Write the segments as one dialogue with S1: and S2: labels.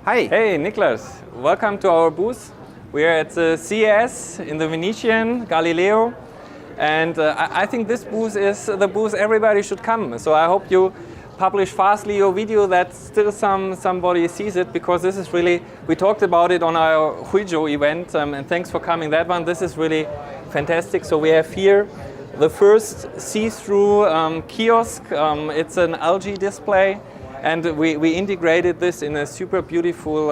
S1: Hi.
S2: Hey, Niklas. Welcome to our booth. We are at the CES in the Venetian, Galileo. And I think this booth is the booth everybody should come. So I hope you publish fastly your video that still somebody sees it, because this is really, we talked about it on our Huizhou event, and thanks for coming that one. This is really fantastic. So we have here the first see-through kiosk. It's an LG display. And we integrated this in a super beautiful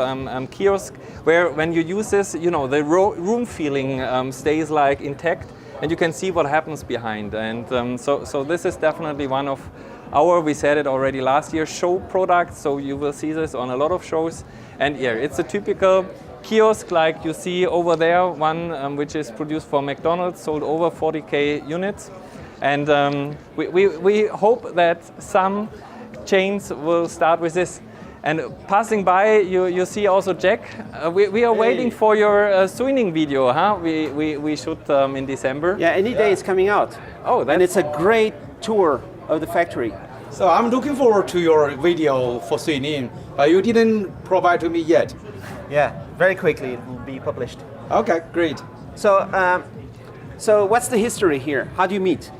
S2: kiosk where when you use this, you know, the room feeling stays like intact and you can see what happens behind. And so this is definitely one of our, we said it already last year, show products. So you will see this on a lot of shows. And yeah, it's a typical kiosk like you see over there, one which is produced for McDonald's, sold over 40,000 units. And we hope that some chains will start with this. And passing by, you see also Jack. We are waiting for your Suining video, huh? We shoot in December.
S1: Yeah, any day it's coming out.
S2: Oh,
S1: and it's a great tour of the factory.
S3: So I'm looking forward to your video for Suining. You didn't provide to me yet.
S1: Yeah, very quickly it will be published.
S3: Okay, great.
S1: So what's the history here? How do you meet?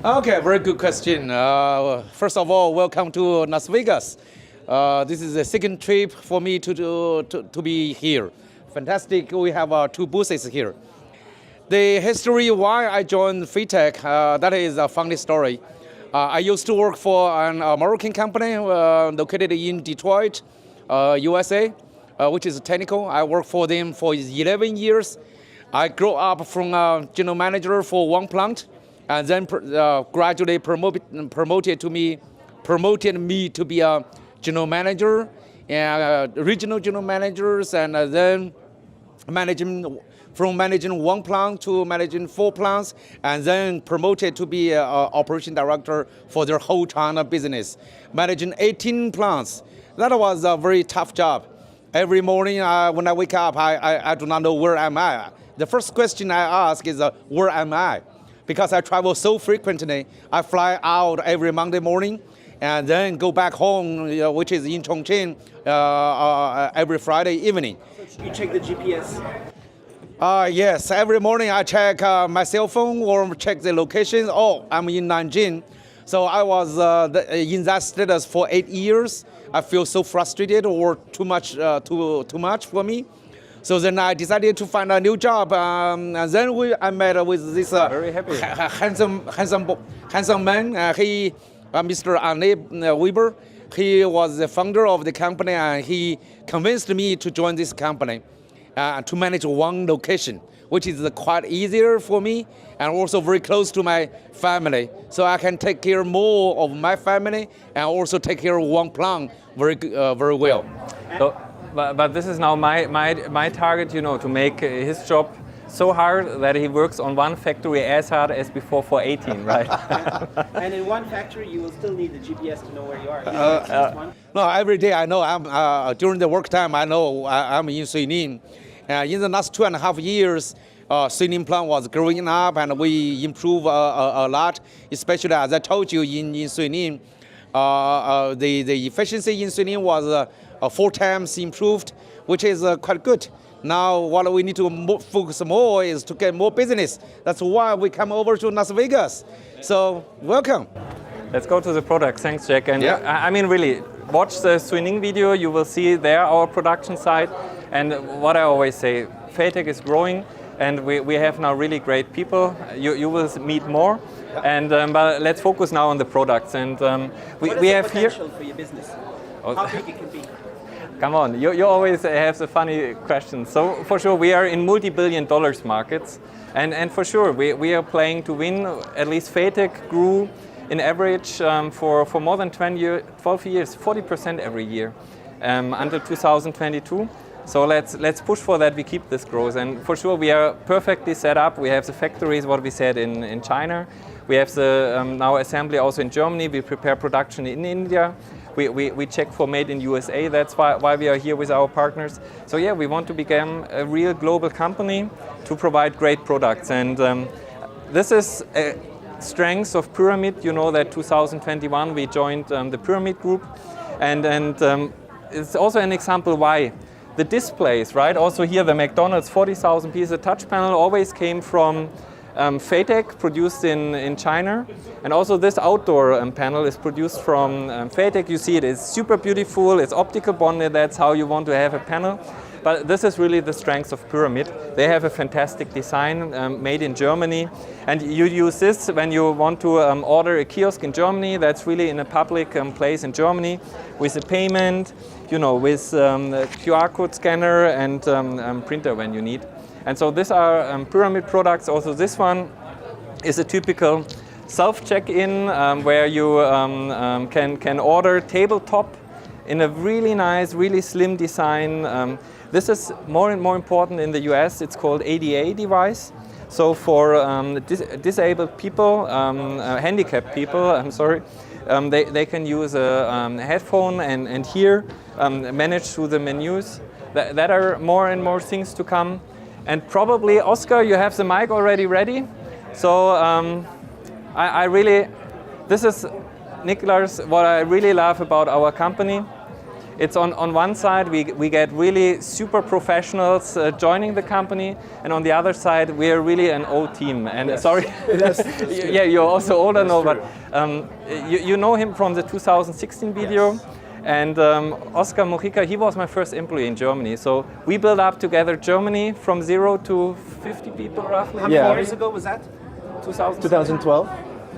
S3: Okay, very good question. First of all, welcome to Las Vegas. This is the second trip for me to be here. Fantastic, we have 2 booths here. The history why I joined Faytech, that is a funny story. I used to work for an American company located in Detroit, USA, which is technical. I worked for them for 11 years. I grew up from a general manager for one plant, and then gradually promoted me to be a general manager and regional general managers, and then from managing one plant to managing 4 plants, and then promoted to be operation director for their whole China business, managing 18 plants. That was a very tough job. Every morning when I wake up, I do not know where am I. The first question I ask is where am I? Because I travel so frequently, I fly out every Monday morning and then go back home, which is in Chongqing, every Friday evening.
S1: So you check the GPS?
S3: Yes, every morning I check my cell phone or check the location. Oh, I'm in Nanjing. So I was in that status for 8 years. I feel so frustrated or too much for me. So then I decided to find a new job, and then I met with this
S2: very happy.
S3: handsome man. Mr. Arne Weber. He was the founder of the company, and he convinced me to join this company to manage one location, which is quite easier for me and also very close to my family. So I can take care more of my family and also take care of one plant very well.
S2: So, but this is now my target, you know, to make his job so hard that he works on one factory as hard as before for 18, right?
S1: And in one factory, you will still need the GPS to know where you are.
S3: No, every day I know I'm during the work time. I know I'm in Suining. In the last 2.5 years, Suining plant was growing up, and we improved a lot. Especially as I told you in Suining, the efficiency in Suining was 4 times improved, which is quite good. Now, what we need to focus more is to get more business. That's why we come over to Las Vegas. So, welcome.
S2: Let's go to the products. Thanks, Jack. And
S3: yeah.
S2: I mean, really, watch the Suining video. You will see there our production site. And what I always say, Faytech is growing, and we have now really great people. You will meet more. And but let's focus now on the products. And we have here.
S1: What is the potential for your business? How big it can be?
S2: Come on, you always have the funny questions. So for sure, we are in multi-billion-dollar markets, and for sure, we are playing to win. At least Faytech grew in average for more than 12 years, 40% every year until 2022. So let's push for that. We keep this growth, and for sure, we are perfectly set up. We have the factories, what we said in China. We have the now assembly also in Germany. We prepare production in India. We check for made in USA. That's why we are here with our partners. So yeah, we want to become a real global company to provide great products. And this is a strength of Pyramid. You know that 2021 we joined the Pyramid Group, and it's also an example why. The displays, right? Also here the McDonald's 40,000 pieces touch panel always came from Faytech, produced in China. And also this outdoor panel is produced from Faytech. You see it's super beautiful, it's optical bonded, that's how you want to have a panel. But this is really the strength of Pyramid. They have a fantastic design made in Germany. And you use this when you want to order a kiosk in Germany that's really in a public place in Germany with a payment, you know, with a QR code scanner and printer when you need. And so these are Pyramid products. Also this one is a typical self-check-in where you can order tabletop in a really nice, really slim design. This is more and more important in the US. It's called ADA device. So for disabled people, handicapped people, I'm sorry, they can use a headphone and hear, manage through the menus. That are more and more things to come. And probably, Oscar, you have the mic already ready. So I really, this is, Nicholas, what I really love about our company. It's on one side, we get really super professionals joining the company, and on the other side, we're really an old team. And
S1: yes.
S2: Sorry, yeah, you're also older now, but you know him from the 2016 video. Yes. And Oscar Mujica, he was my first employee in Germany. So we built up together Germany from 0 to 50 people roughly.
S1: How many years ago was that?
S4: 2012?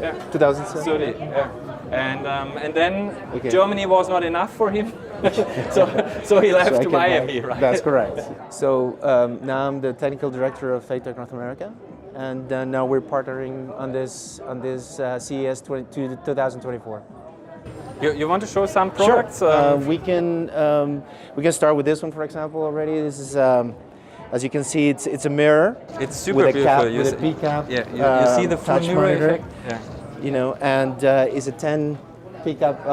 S2: Yeah.
S4: 2007?
S2: Yeah. And then Germany was not enough for him, so he left to Miami, right?
S4: That's correct. So now I'm the technical director of Faytech North America, and now we're partnering on this CES 2024.
S2: You want to show some products?
S4: Sure. We can start with this one, for example. Already, this is. As you can see, it's a mirror.
S2: It's super
S4: with a
S2: beautiful.
S4: Cap, with a P cap.
S2: Yeah, you see the full mirror effect. Yeah.
S4: You know, and it's a 10 pickup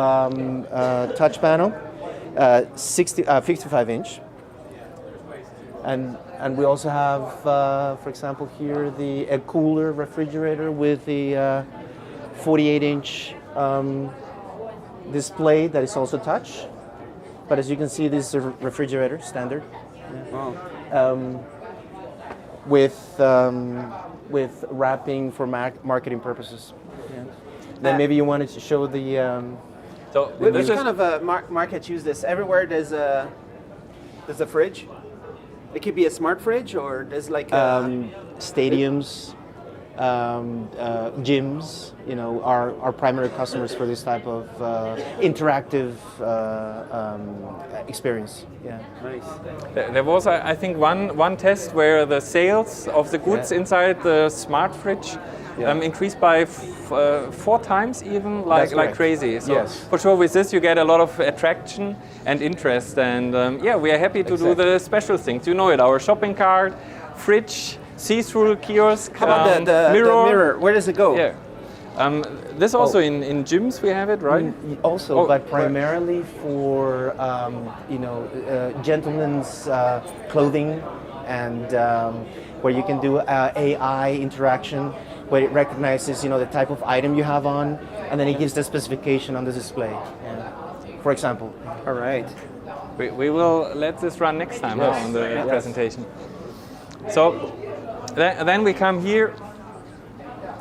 S4: touch panel, 55 inch, and we also have, for example, here a cooler refrigerator with the 48 inch display that is also touch. But as you can see, this is a refrigerator standard. Yeah.
S1: Wow.
S4: With wrapping for marketing purposes. Yeah. Then maybe you wanted to show the.
S1: So which kind of a market use this? Everywhere there's a fridge. It could be a smart fridge, or there's like
S4: stadiums, gyms. You know, are primary customers for this type of interactive experience. Yeah.
S1: Nice.
S2: There was, I think, one test where the sales of the goods inside the smart fridge increased by 4 times even, like crazy. So
S4: yes.
S2: For sure with this you get a lot of attraction and interest, and we are happy to do the special things. You know it, our shopping cart, fridge, see-through kiosk,
S1: how about the mirror? Where does it go?
S2: Yeah. This also in gyms we have it, right?
S4: Also, but primarily for gentlemen's clothing, and where you can do AI interaction, where it recognizes the type of item you have on, and then it gives the specification on the display. For example.
S1: All right.
S2: We will let this run next time on the presentation. So then we come here.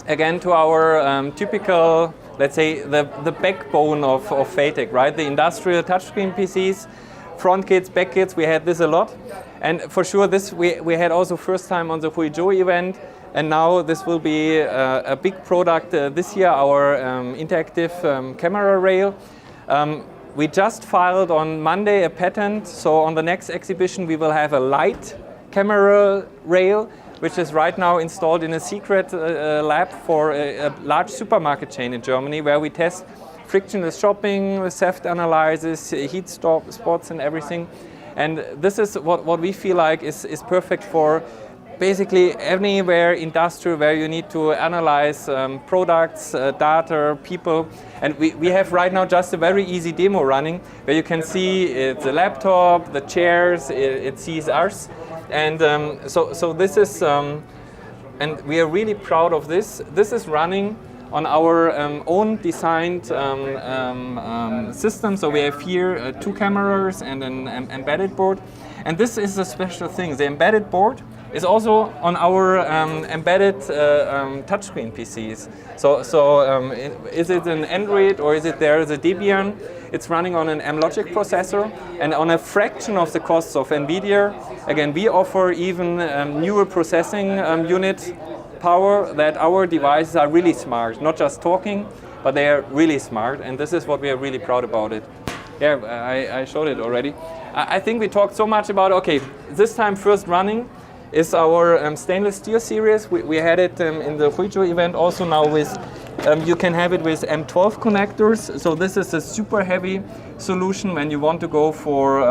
S2: Again, to our typical, let's say, the backbone of Faytech, right? The industrial touchscreen PCs, front kits, back kits, we had this a lot. And for sure, this we had also first time on the Huizhou event, and now this will be a big product this year, our interactive camera rail. We just filed on Monday a patent, so on the next exhibition we will have a light camera rail, which is right now installed in a secret lab for a large supermarket chain in Germany, where we test frictionless shopping, theft analysis, heat spots and everything. And this is what we feel like is perfect for basically anywhere industrial where you need to analyze products, data, people. And we have right now just a very easy demo running where you can see the laptop, the chairs, it sees us. And so this is, and we are really proud of this. This is running on our own designed system. So we have here 2 cameras and an embedded board. And this is a special thing. The embedded board is also on our embedded touchscreen PCs. Is it an Android or is it there as a Debian? It's running on an M-Logic processor and on a fraction of the costs of NVIDIA. Again, we offer even newer processing unit power that our devices are really smart, not just talking, but they are really smart, and this is what we are really proud about it. Yeah, I showed it already. I think we talked so much about, okay, this time first running is our stainless steel series. We had it in the Fuyzhou event also now with, you can have it with M12 connectors. So this is a super heavy solution when you want to go for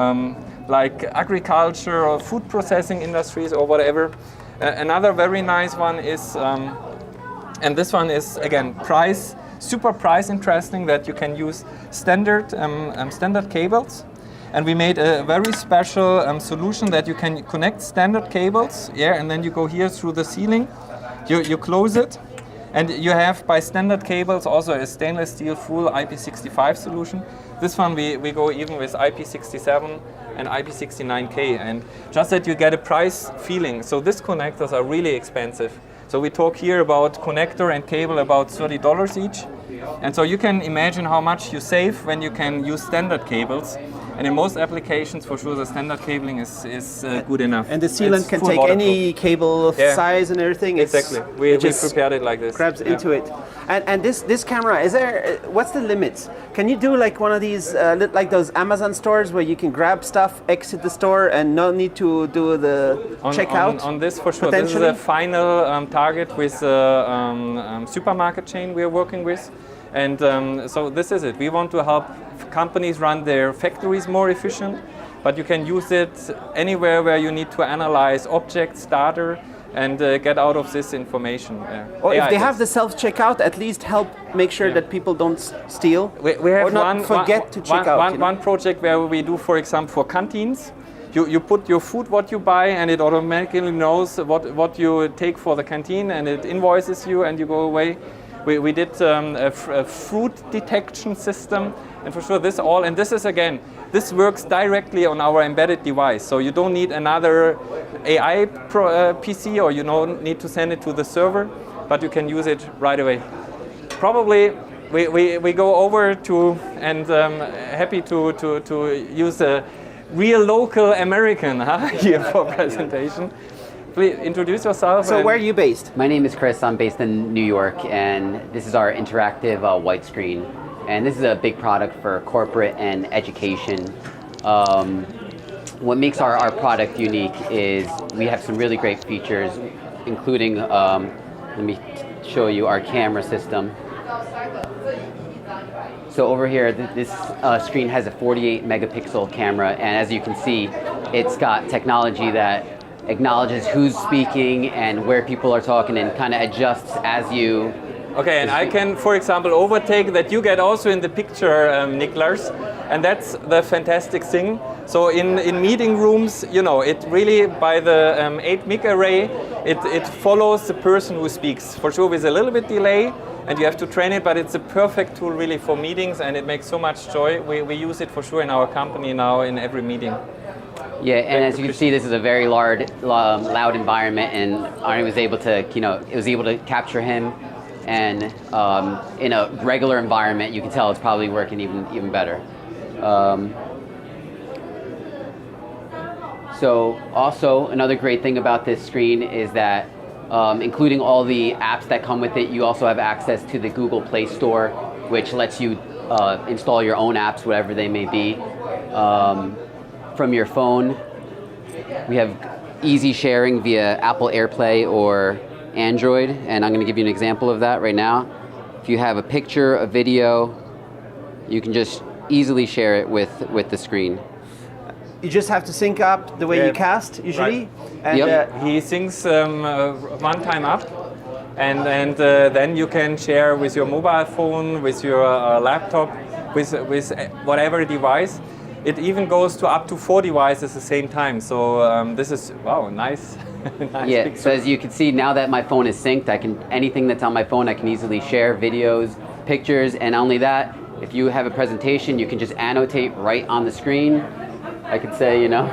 S2: like agriculture or food processing industries or whatever. Another very nice one is, and this one is again super price interesting, that you can use standard cables. And we made a very special solution that you can connect standard cables, and then you go here through the ceiling, you close it, and you have by standard cables also a stainless steel full IP65 solution. This one we go even with IP67 and IP69K, and just that you get a price feeling. So these connectors are really expensive. So we talk here about connector and cable about $30 each. And so you can imagine how much you save when you can use standard cables. And in most applications, for sure, the standard cabling is good enough.
S1: And the sealant can take any cable size and everything.
S2: Exactly. We prepared it like this.
S1: Grabs into it. And this camera, what's the limits? Can you do like one of these, like those Amazon stores where you can grab stuff, exit the store, and no need to do the checkout?
S2: On this, for sure. This is a final target with a supermarket chain we are working with. And so this is it. We want to help companies run their factories more efficient, but you can use it anywhere where you need to analyze objects, data, and get out of this information.
S1: Or if they have the self-checkout, at least help make sure that people don't steal.
S2: We have
S1: or not forget to check out.
S2: One project where we do, for example, for canteens. You put your food, what you buy, and it automatically knows what you take for the canteen, and it invoices you, and you go away. We did a fruit detection system, and for sure this is again, this works directly on our embedded device. So you don't need another AI PC, or you don't need to send it to the server, but you can use it right away. Probably we go over to, and happy to use a real local American here for presentation. Please introduce yourself.
S1: So where are you based?
S5: My name is Chris. I'm based in New York, and this is our interactive white screen. And this is a big product for corporate and education. What makes our product unique is we have some really great features, including, let me show you our camera system. So over here, this screen has a 48 megapixel camera, and as you can see, it's got technology that acknowledges who's speaking and where people are talking, and kind of adjusts as you.
S2: Okay, and I can, for example, overtake that you get also in the picture, Niklas, and that's the fantastic thing. So in meeting rooms, it really, by the 8 mic array, it follows the person who speaks, for sure with a little bit delay, and you have to train it, but it's a perfect tool really for meetings, and it makes so much joy. We use it for sure in our company now in every meeting.
S5: Yeah, and as you can see, this is a very loud environment, and Arne was able to, it was able to capture him, and in a regular environment, you can tell it's probably working even better. So also, another great thing about this screen is that, including all the apps that come with it, you also have access to the Google Play Store, which lets you install your own apps, whatever they may be. From your phone, we have easy sharing via Apple AirPlay or Android, and I'm going to give you an example of that right now. If you have a picture, a video, you can just easily share it with the screen.
S1: You just have to sync up the way you cast, usually.
S5: Right.
S1: And
S2: he syncs one time up, and then you can share with your mobile phone, with your laptop, with whatever device. It even goes to up to 4 devices at the same time. So this is, wow, nice. Nice
S5: Yeah,
S2: picture.
S5: so as you can see, now that my phone is synced, anything that's on my phone, I can easily share videos, pictures, and not only that, if you have a presentation, you can just annotate right on the screen. I could say, you know,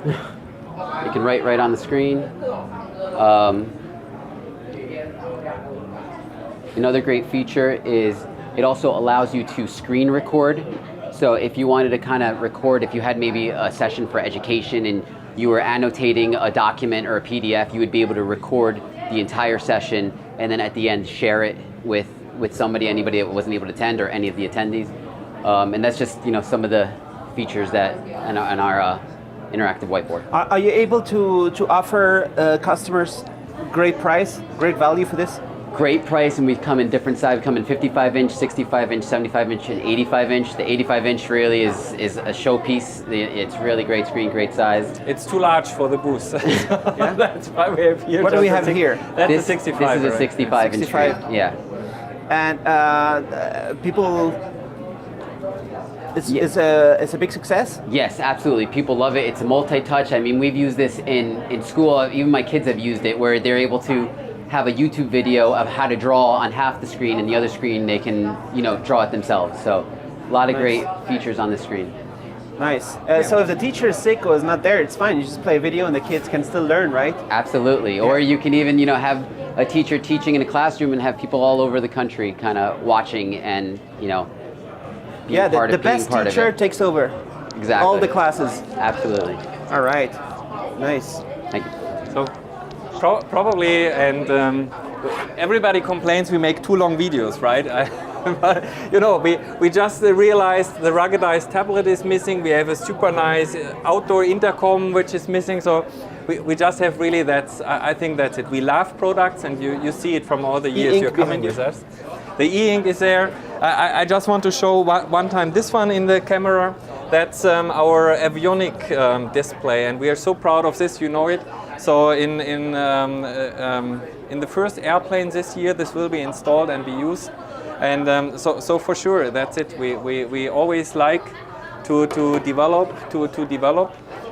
S5: you can write right on the screen. Another great feature is it also allows you to screen record. So if you wanted to kind of record, if you had maybe a session for education and you were annotating a document or a PDF, you would be able to record the entire session and then at the end share it with anybody that wasn't able to attend or any of the attendees. And that's just, you know, some of the features that in our interactive whiteboard.
S1: Are you able to offer customers great price, great value for this?
S5: Great price, and we come in different sizes. We come in 55-inch, 65-inch, 75-inch, and 85-inch. The 85-inch really is a showpiece. It's really great screen, great size.
S2: It's too large for the booth. Yeah. That's why we have here.
S1: What do we have here?
S2: That's
S5: this,
S2: a 65.
S5: This is a 65-inch screen. Yeah.
S1: And people, it's a big success?
S5: Yes, absolutely. People love it. It's a multi-touch. I mean, we've used this in school. Even my kids have used it, where they're able to have a YouTube video of how to draw on half the screen, and the other screen they can, you know, draw it themselves. So a lot of great features on the screen.
S1: Nice. So if the teacher is sick or is not there, it's fine. You just play a video and the kids can still learn, right?
S5: Absolutely. Or you can even, you know, have a teacher teaching in a classroom and have people all over the country kind of watching and, you know, being part
S1: the
S5: of being
S1: best
S5: part
S1: teacher
S5: of it.
S1: takes over.
S5: Exactly.
S1: All the classes.
S5: Absolutely.
S1: All right. Nice.
S5: Thank you.
S2: So probably, and everybody complains we make too long videos, right? But, you know, we just realized the ruggedized tablet is missing. We have a super nice outdoor intercom which is missing. So we just have really, I think that's it. We love products, and you see it from all the years you're coming with us. The e-ink is there. I just want to show one time this one in the camera. That's our avionic display, and we are so proud of this. You know it. So in the first airplane this year, this will be installed and be used. And so for sure, that's it. We always like to develop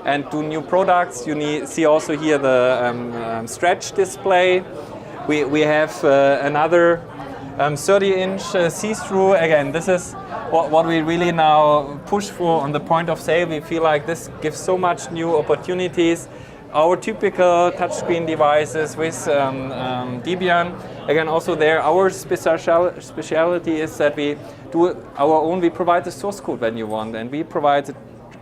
S2: and do new products. You see also here the stretch display. We have another 30-inch see-through. Again, this is what we really now push for on the point of sale. We feel like this gives so much new opportunities. Our typical touchscreen devices with Debian, again, also there, our specialty is that we do our own. We provide the source code when you want, and we provide the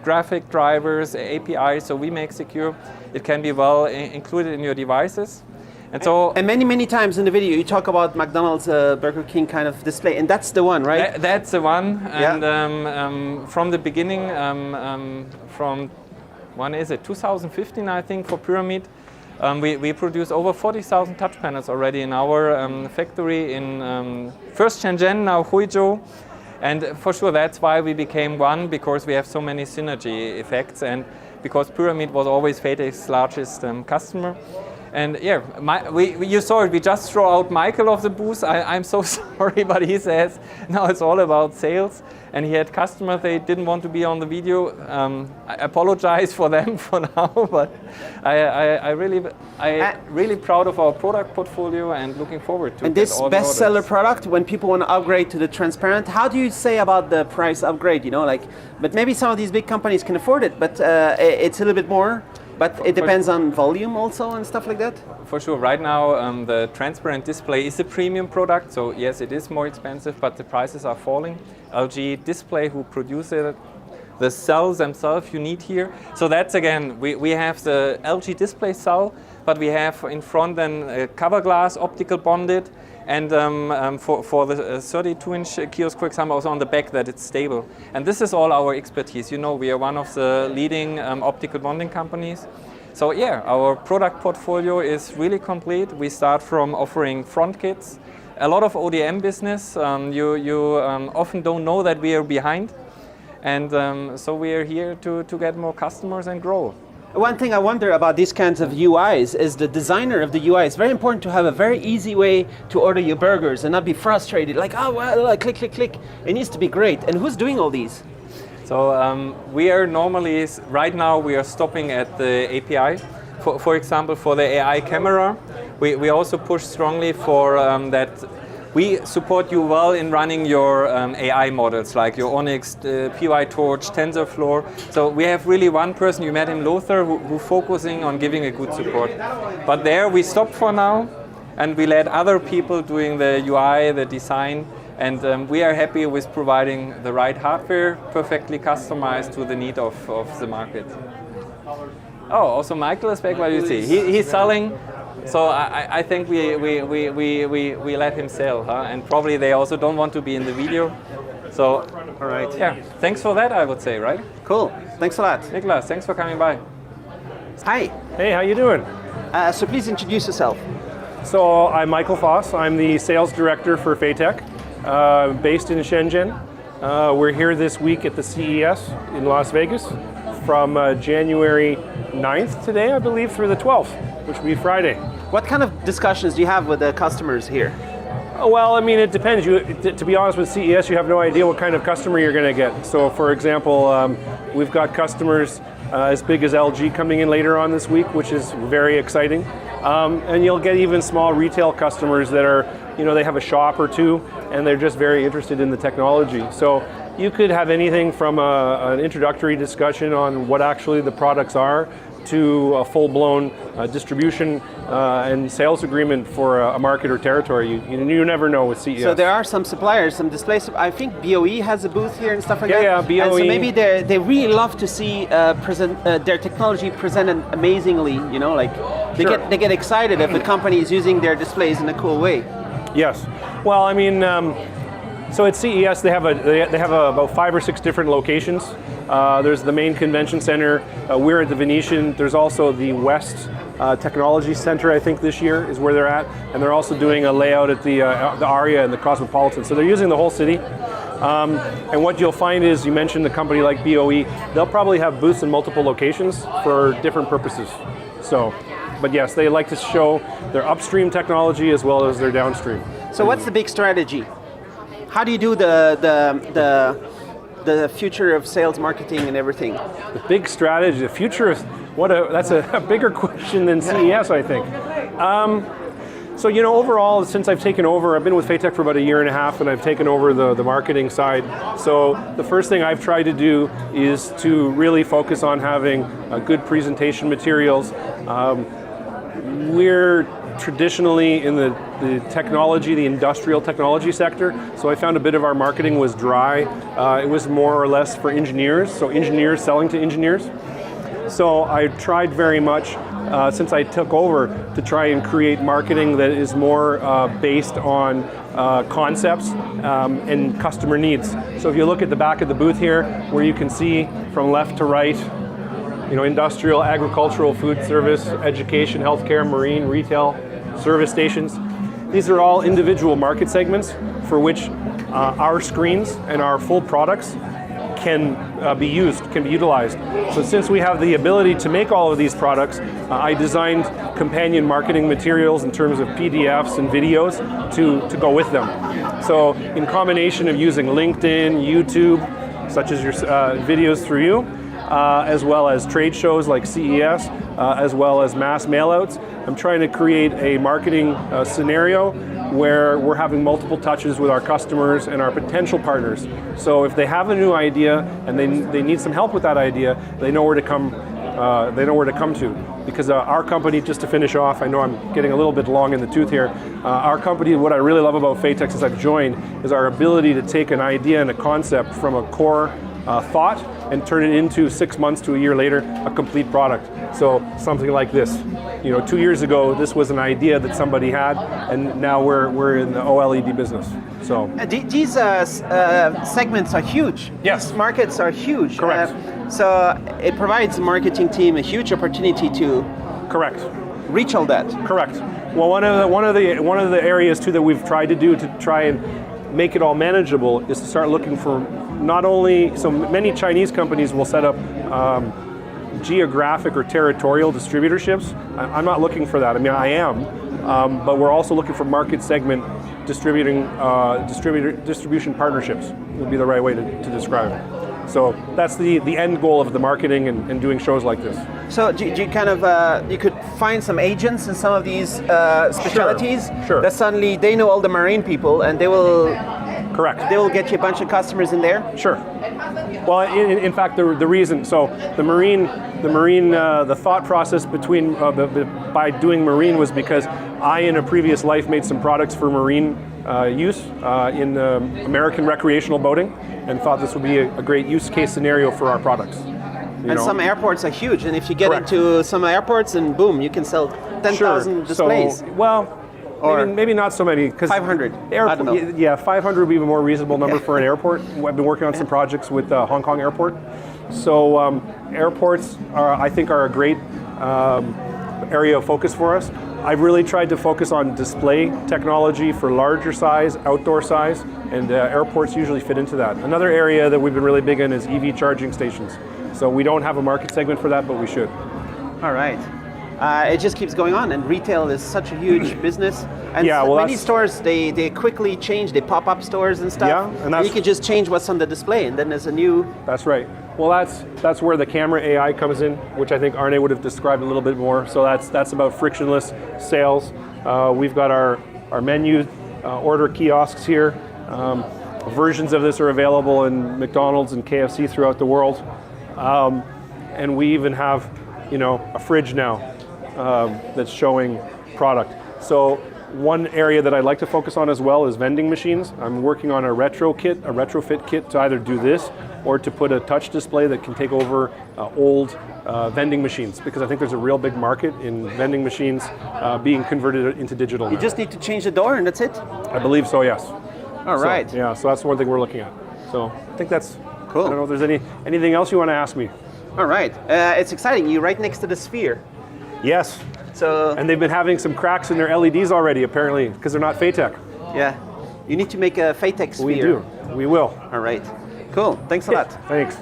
S2: graphic drivers, APIs, so we make secure. It can be well included in your devices. And so,
S1: and many times in the video you talk about McDonald's, Burger King kind of display, and that's the one, right?
S2: That's the one. And from the beginning, from when is it? 2015, I think, for Pyramid. We produce over 40,000 touch panels already in our factory in first Shenzhen, now Huizhou. And for sure, that's why we became one, because we have so many synergy effects, and because Pyramid was always Faytech's largest customer. And yeah, you saw it, we just throw out Michael of the booth. I'm so sorry, but he says now it's all about sales. And he had customers, they didn't want to be on the video. I apologize for them for now, but I'm really proud of our product portfolio and looking forward to it.
S1: And this bestseller product, when people want to upgrade to the transparent, how do you say about the price upgrade? You know, like, but maybe some of these big companies can afford it, but it's a little bit more. But it depends on volume also and stuff like that?
S2: For sure. Right now, the transparent display is a premium product. So yes, it is more expensive, but the prices are falling. LG Display, who produce it, the cells themselves you need here. So that's, again, we have the LG Display cell, but we have in front then cover glass, optical bonded, and for the 32-inch kiosk, for example, also on the back that it's stable. And this is all our expertise. You know, we are one of the leading optical bonding companies. So yeah, our product portfolio is really complete. We start from offering front kits, a lot of ODM business. You often don't know that we are behind. And so we are here to get more customers and grow.
S1: One thing I wonder about these kinds of UIs is the designer of the UI. It's very important to have a very easy way to order your burgers and not be frustrated, like, oh, well, click, click, click. It needs to be great. And who's doing all these?
S2: So we are normally, right now we are stopping at the API. for example, for the AI camera, we also push strongly for that we support you well in running your AI models, like your Onyx, PyTorch, TensorFlow. So we have really one person, you met him, Lothar, who focusing on giving a good support. But there we stopped for now, and we let other people doing the UI, the design, and we are happy with providing the right hardware, perfectly customized to the need of the market. Oh, also Michael is back, what do you see? He's selling. So I think we let him sell, huh? And probably they also don't want to be in the video. So,
S1: all right.
S2: Yeah, thanks for that, I would say, right?
S1: Cool. Thanks a lot.
S2: Niklas, thanks for coming by.
S1: Hi.
S6: Hey, how you doing?
S1: So please introduce yourself.
S6: So I'm Michael Foss. I'm the sales director for Faytech, based in Shenzhen. We're here this week at the CES in Las Vegas from January 9th today, I believe, through the 12th, which will be Friday.
S1: What kind of discussions do you have with the customers here?
S6: Well, I mean, it depends. To be honest, with CES, you have no idea what kind of customer you're going to get. So, for example, we've got customers as big as LG coming in later on this week, which is very exciting. And you'll get even small retail customers that are, they have a shop or two, and they're just very interested in the technology. So you could have anything from an introductory discussion on what actually the products are, to a full-blown distribution and sales agreement for a market or territory. You never know with CES.
S1: So there are some suppliers, some displays. I think BOE has a booth here and stuff like that.
S6: Yeah, BOE.
S1: And so maybe they really love to see their technology presented amazingly. They get excited if a company is using their displays in a cool way.
S6: Yes. Well, I mean, so at CES they have about 5 or 6 different locations. There's the main convention center. We're at the Venetian. There's also the West Technology Center, I think this year is where they're at, and they're also doing a layout at the Aria and the Cosmopolitan. So they're using the whole city. And what you'll find is, you mentioned a company like BOE, they'll probably have booths in multiple locations for different purposes. So, but yes, they like to show their upstream technology as well as their downstream.
S1: So what's the big strategy? How do you do the future of sales, marketing, and everything?
S6: The big strategy, the future of that's a bigger question than CES, I think. So overall, since I've taken over, I've been with Faytech for about 1.5 years, and I've taken over the marketing side. So the first thing I've tried to do is to really focus on having good presentation materials. We're traditionally in the technology, the industrial technology sector, so I found a bit of our marketing was dry. It was more or less for engineers, so engineers selling to engineers. So I tried very much, since I took over, to try and create marketing that is more based on concepts and customer needs. So if you look at the back of the booth here, where you can see from left to right, industrial, agricultural, food service, education, healthcare, marine, retail, service stations. These are all individual market segments for which our screens and our full products can be utilized. So since we have the ability to make all of these products, I designed companion marketing materials in terms of PDFs and videos to go with them. So in combination of using LinkedIn, YouTube, such as your videos through you, as well as trade shows like CES, as well as mass mailouts, I'm trying to create a marketing scenario where we're having multiple touches with our customers and our potential partners. So if they have a new idea and they need some help with that idea, they know where to come. They know where to come to. Because our company, just to finish off, I know I'm getting a little bit long in the tooth here. Our company, what I really love about Faytech since I've joined, is our ability to take an idea and a concept from a core thought and turn it into 6 months to a year later a complete product. So something like this. 2 years ago, this was an idea that somebody had, and now we're in the OLED business. So
S1: these segments are huge.
S6: Yes.
S1: These markets are huge.
S6: Correct.
S1: So it provides the marketing team a huge opportunity to
S6: correct.
S1: reach all that.
S6: Correct. Well, one of the areas too that we've tried to do to try and make it all manageable is to start looking for not only, so many Chinese companies will set up geographic or territorial distributorships. I'm not looking for that. I mean, I am, but we're also looking for market segment distribution partnerships would be the right way to describe it. So that's the end goal of the marketing and doing shows like this.
S1: So do you kind of you could find some agents in some of these specialties
S6: Sure.
S1: that suddenly they know all the marine people and they will
S6: Correct.
S1: they will get you a bunch of customers in there.
S6: Sure. Well, in fact, the reason, so the marine, the thought process between by doing marine was because I, in a previous life, made some products for marine use in American recreational boating, and thought this would be a great use case scenario for our products.
S1: And some airports are huge, and if you get
S6: Correct.
S1: into some airports, and boom, you can sell 10,000 displays.
S6: So, well,
S1: Or
S6: maybe not so many.
S1: 500. I don't know.
S6: Yeah, 500 would be a more reasonable number for an airport. I've been working on some projects with Hong Kong Airport. So airports, I think, are a great area of focus for us. I've really tried to focus on display technology for larger size, outdoor size, and airports usually fit into that. Another area that we've been really big in is EV charging stations. So we don't have a market segment for that, but we should.
S1: All right. It just keeps going on, and retail is such a huge business. And
S6: Yeah, well,
S1: many
S6: that's-
S1: stores, they quickly change. They pop up stores and stuff.
S6: Yeah, and that's-
S1: you can just change what's on the display, and then there's a new.
S6: That's right. Well, that's where the camera AI comes in, which I think Arne would have described a little bit more. So that's about frictionless sales. We've got our menu order kiosks here. Versions of this are available in McDonald's and KFC throughout the world, and we even have, a fridge now that's showing product. So one area that I'd like to focus on as well is vending machines. I'm working on a retrofit kit to either do this or to put a touch display that can take over old vending machines, because I think there's a real big market in vending machines being converted into digital
S1: You
S6: now.
S1: just need to change the door, and that's it.
S6: I believe so, yes.
S1: All
S6: So,
S1: right.
S6: yeah, so that's one thing we're looking at. So I think that's
S1: Cool.
S6: I don't know if there's anything else you want to ask me.
S1: All right. It's exciting. You're right next to the Sphere.
S6: Yes.
S1: So
S6: And they've been having some cracks in their LEDs already, apparently, because they're not Faytech.
S1: yeah, you need to make a Faytech Sphere.
S6: We do. We will.
S1: All right. Cool. Thanks a lot.
S6: Thanks.